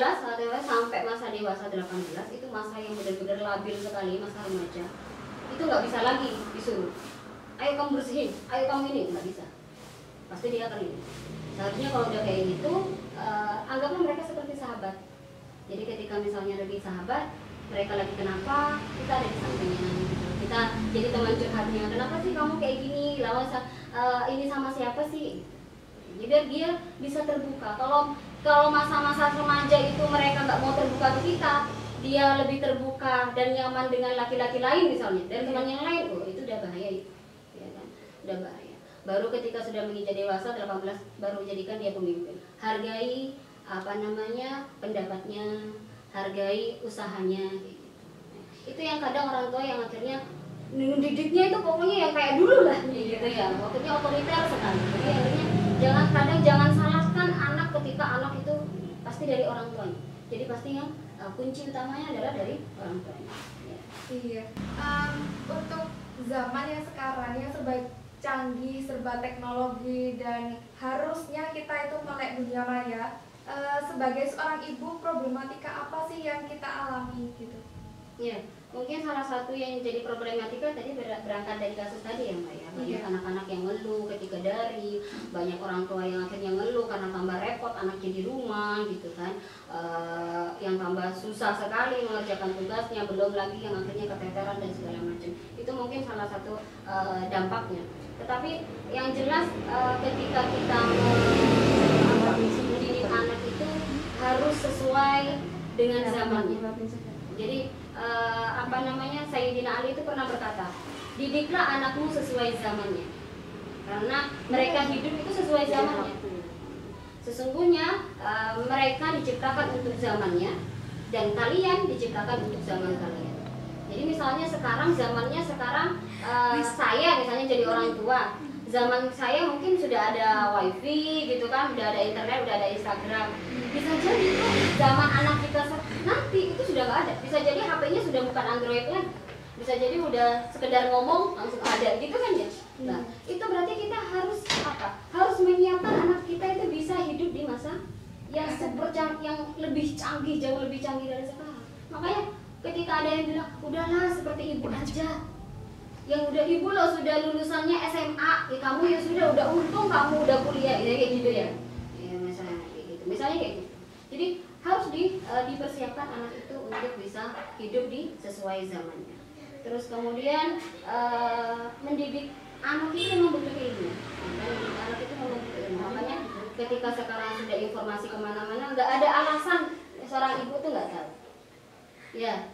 Speaker 6: sampai masa dewasa 18 itu masa yang benar-benar labil sekali, masa remaja. Itu nggak bisa lagi disuruh, ayo kamu bersihin, ayo kamu ini, nggak bisa. Pasti dia akan ini. Seharusnya kalau udah kayak gitu, anggaplah mereka seperti sahabat. Jadi ketika misalnya lagi sahabat, mereka lagi kenapa, kita ada di sampingnya. Kita jadi teman curhatnya, kenapa sih kamu kayak gini, lawan ini sama siapa sih? Jadi dia bisa terbuka. Kalau masa-masa remaja itu mereka nggak mau terbuka ke kita, dia lebih terbuka dan nyaman dengan laki-laki lain misalnya, dan teman yang lain, oh itu udah bahaya itu, ya kan? Udah bahaya. Baru ketika sudah menginjak dewasa 18 baru jadikan dia pemimpin. Hargai pendapatnya, hargai usahanya gitu. Itu yang kadang orang tua yang akhirnya mendidiknya itu pokoknya yang kayak dulu lah gitu ya. Waktunya otoriter sekali. Jadi akhirnya jangan salahkan anak ketika anak itu pasti dari orang tuanya. Jadi pasti yang kunci utamanya adalah dari orang tuanya. Ya.
Speaker 5: Iya. Untuk zaman yang sekarang yang serba canggih, serba teknologi, dan harusnya kita itu melek dunia maya. Sebagai seorang ibu, problematika apa sih yang kita alami gitu? Iya,
Speaker 6: mungkin salah satu yang jadi problematika tadi berangkat dari kasus tadi ya Mbak ya. Banyak anak-anak yang ngeluh ketika dari, banyak orang tua yang akhirnya ngeluh karena tambah repot anaknya di rumah gitu kan. Yang tambah susah sekali mengerjakan tugasnya, belum lagi yang akhirnya keteteran dan segala macam. Itu mungkin salah satu dampaknya. Tetapi yang jelas ketika kita mendidik anak itu harus sesuai dengan zamannya. Jadi Sayyidina Ali itu pernah berkata, didiklah anakmu sesuai zamannya, karena mereka hidup itu sesuai zamannya. Sesungguhnya mereka diciptakan untuk zamannya, dan kalian diciptakan untuk zaman kalian. Jadi misalnya sekarang zamannya saya misalnya jadi orang tua, zaman saya mungkin sudah ada wifi gitu kan, udah ada internet, udah ada Instagram. Bisa jadi tuh zaman anak kita nanti itu sudah nggak ada. Bisa jadi HP-nya sudah bukan Android lagi. Bisa jadi udah sekedar ngomong langsung ada gitu kan ya. Nah, itu berarti kita harus apa? Harus menyiapkan anak kita itu bisa hidup di masa yang yang lebih canggih, jauh lebih canggih dari sekarang. Makanya ketika ada yang bilang, udahlah seperti ibu aja. Yang udah ibu loh sudah lulusannya SMA, ya kamu ya sudah untung kamu udah kuliah, ya kayak gitu ya. Ya misalnya kayak gitu. Misalnya kayak gitu. Jadi harus dipersiapkan anak itu untuk bisa hidup di sesuai zamannya. Terus kemudian mendidik anak itu memang butuh ilmu. Anak itu memang butuh ilmu. Makanya ketika sekarang sudah informasi kemana-mana, nggak ada alasan seorang ibu tuh nggak tahu. Ya,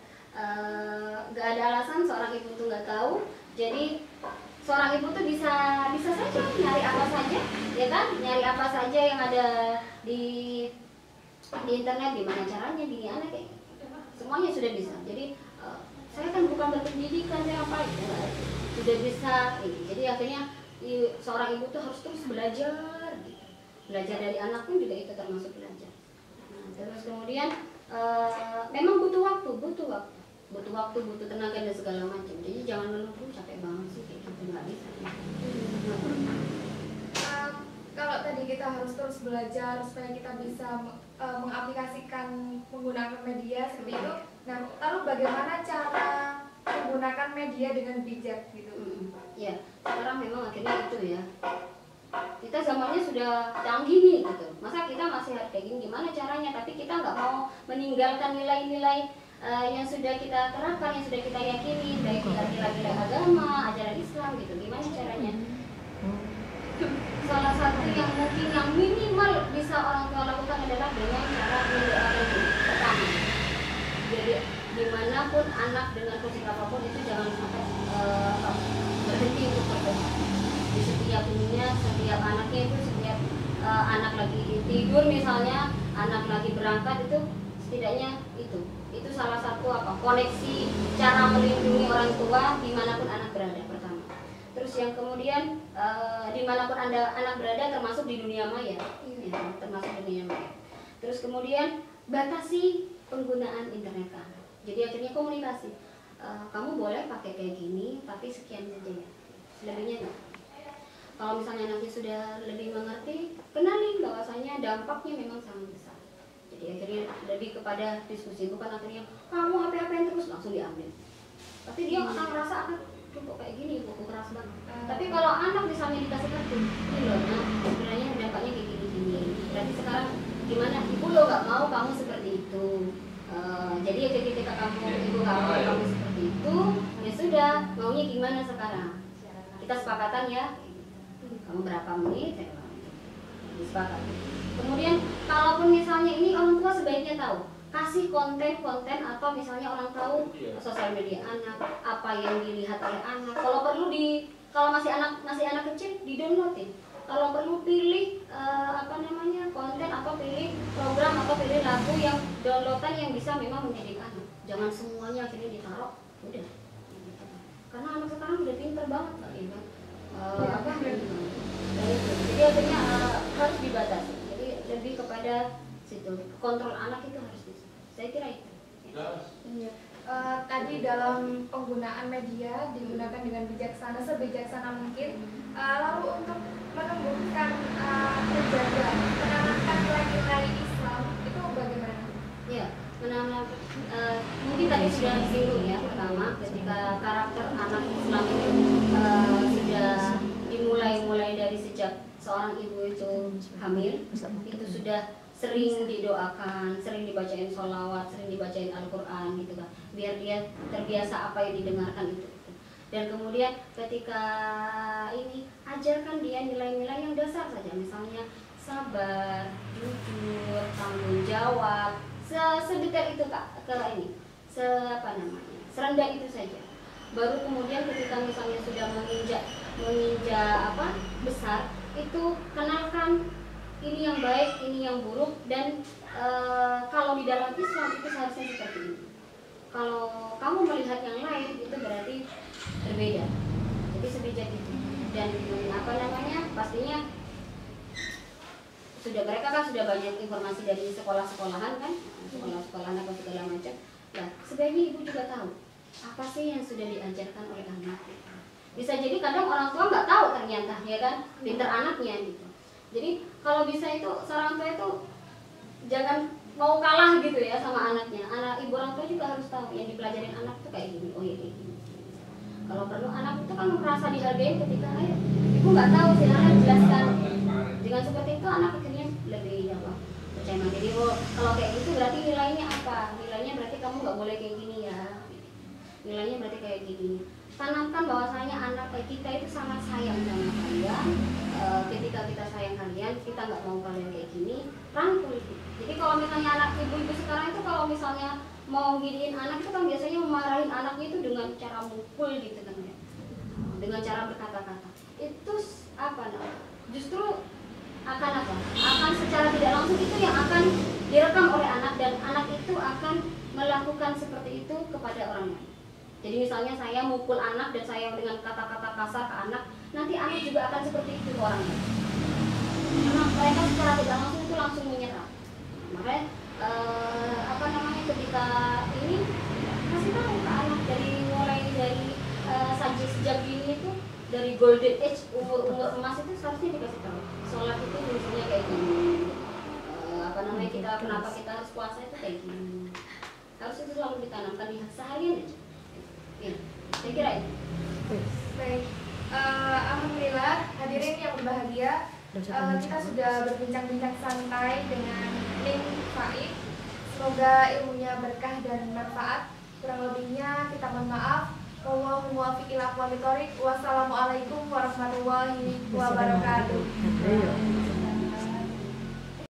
Speaker 6: nggak ada alasan seorang ibu tuh nggak tahu. Jadi seorang ibu tuh bisa saja nyari apa saja, ya kan? Nyari apa saja yang ada di internet, gimana caranya, gini anak kayak semuanya sudah bisa. Jadi saya kan bukan berpendidikan, saya apa ya, sudah bisa ini. Jadi akhirnya seorang ibu tuh harus terus belajar, gitu. Belajar dari anak pun juga itu termasuk belajar. Nah, terus kemudian memang butuh waktu, butuh tenaga dan segala macam. Jadi jangan menunggu capek banget sih kayak gitu, nggak bisa.
Speaker 5: Kalau tadi kita harus terus belajar supaya kita bisa mengaplikasikan menggunakan media seperti itu. Nah, lalu bagaimana cara menggunakan media dengan bijak gitu?
Speaker 6: Ya, sekarang memang akhirnya itu ya. Kita zamannya sudah canggih nih gitu. Masa kita masih harus kayak gini, gimana caranya? Tapi kita nggak mau meninggalkan nilai-nilai yang sudah kita terapkan, yang sudah kita yakini, baik nilai-nilai agama, ajaran Islam gitu. Gimana caranya? Salah satu yang mungkin yang minimal bisa orang tua lakukan adalah dengan cara mendoakan diri. Pertama, jadi dimanapun anak dengan posisi apapun itu jangan sampai berhenti untuk berdoa. Di setiap ininya, setiap anaknya itu, setiap anak lagi tidur misalnya, anak lagi berangkat itu setidaknya itu salah satu koneksi cara melindungi orang tua dimanapun anak berada pertama. Terus yang kemudian dimanapun anak berada termasuk di dunia maya, ya, termasuk dunia maya. Terus kemudian batasi penggunaan internet kamu. Jadi akhirnya komunikasi. Kamu boleh pakai kayak gini, tapi sekian saja ya. Selebihnya enggak. Kalau misalnya nanti sudah lebih mengerti, kenalin bahwasanya dampaknya memang sangat besar. Jadi akhirnya lebih kepada diskusi, bukan akhirnya kamu HP-HPan terus langsung diambil. Tapi dia akan merasa akan kok kayak gini, kok keras banget. Tapi kalau anak misalnya dikasih kartu, ini loh, nah sebenarnya dampaknya kayak gini-gini. Berarti sekarang gimana? Ibu lo gak mau kamu seperti itu. Jadi ketika ibu gak mau kamu seperti itu, ya sudah, maunya gimana sekarang? Kita sepakatan ya. Kamu berapa menit? Disepakati. Kemudian kalaupun misalnya ini orang tua sebaiknya tahu, kasih konten-konten atau misalnya orang tahu sosial media anak, apa yang dilihat oleh anak. Kalau perlu kalau masih anak kecil di-downloadin. Kalau perlu pilih konten atau pilih program atau pilih lagu yang downloadan yang bisa memang mendidik anak. Jangan semuanya akhirnya ditaruh, udah. Karena anak sekarang udah pinter banget kali kan. Jadi akhirnya harus dibatasi. Jadi lebih kepada situ, kontrol anak itu harus bisa. Saya kira itu.
Speaker 5: Ya. Tadi dalam penggunaan media digunakan dengan bijaksana, sebijaksana mungkin. Lalu untuk menumbuhkan menjaga, menanamkan nilai-nilai Islam itu bagaimana?
Speaker 6: Ya, mungkin tadi sudah disinggung ya, pertama ketika karakter anak Islam itu sudah dimulai dari sejak seorang ibu itu hamil, itu sudah sering didoakan, sering dibacain sholawat, sering dibacain Al-Quran gitu kan, biar dia terbiasa apa yang didengarkan itu. Dan kemudian ketika ini ajarkan dia nilai-nilai yang dasar saja, misalnya sabar, jujur, tanggung jawab, sedetail itu kak, serendah itu saja. Baru kemudian ketika misalnya sudah menginjak besar, itu kenalkan ini yang baik, ini yang buruk, dan kalau di dalam Islam itu seharusnya seperti ini. Kalau kamu melihat yang lain itu berarti berbeda. Jadi sebijak itu. dan apa namanya, pastinya mereka kan sudah banyak informasi dari sekolah-sekolahan kan, sekolah-sekolahan apa segala macam. Nah, sebaiknya ibu juga tahu apa sih yang sudah diajarkan oleh anak. Bisa jadi kadang orang tua nggak tahu ternyata, ya kan, pinter anaknya gitu. Jadi kalau bisa itu seorang tua itu jangan mau kalah gitu ya sama anaknya. Ibu orang tua juga harus tahu yang dipelajarin anak tuh kayak gini, oh ya kayak gini. Kalau perlu anak itu kan merasa dihargai ketika ibu nggak tahu, silahkan jelaskan. Dengan seperti itu anak akhirnya lebih percaya mandiri. Oh, kalau kayak gitu berarti nilainya apa? Nilainya berarti kamu nggak boleh kayak gini ya. Nilainya berarti kayak gini. Tanamkan bahwasanya anak kita itu sangat sayang sama kalian. Ketika kita sayang kalian, kita nggak mau kalian kayak gini, rangkul. Jadi kalau misalnya anak ibu-ibu sekarang itu kalau misalnya mau giniin anak itu kan biasanya memarahin anaknya itu dengan cara mukul gitu kan ya, dengan cara berkata-kata. Itu apa namanya? Justru akan apa? Akan secara tidak langsung itu yang akan direkam oleh anak, dan anak itu akan melakukan seperti itu kepada orang lain. Jadi misalnya saya mukul anak dan saya dengan kata-kata kasar ke anak, nanti anak juga akan seperti itu ke orang lain. Karena mereka secara tidak langsung itu langsung menyerang. Makanya apa namanya, ketika ini kasih tahu ke anak mulai dari sejak dini itu, dari golden age, umur emas itu seharusnya dikasih tahu. Sholat itu misalnya kayak gini. Apa namanya, kenapa kita harus puasa itu kayak gini. Harus itu selalu ditanamkan di seharian aja. Ya, saya kira itu.
Speaker 5: Baik, alhamdulillah hadirin yang berbahagia, kita sudah berbincang-bincang santai dengan Ning Faid. Semoga ilmunya berkah dan bermanfaat. Kurang lebihnya kita mohon maaf. Wallahu muwaffiq ila aqwamit thoriq. Wassalamualaikum warahmatullahi wabarakatuh.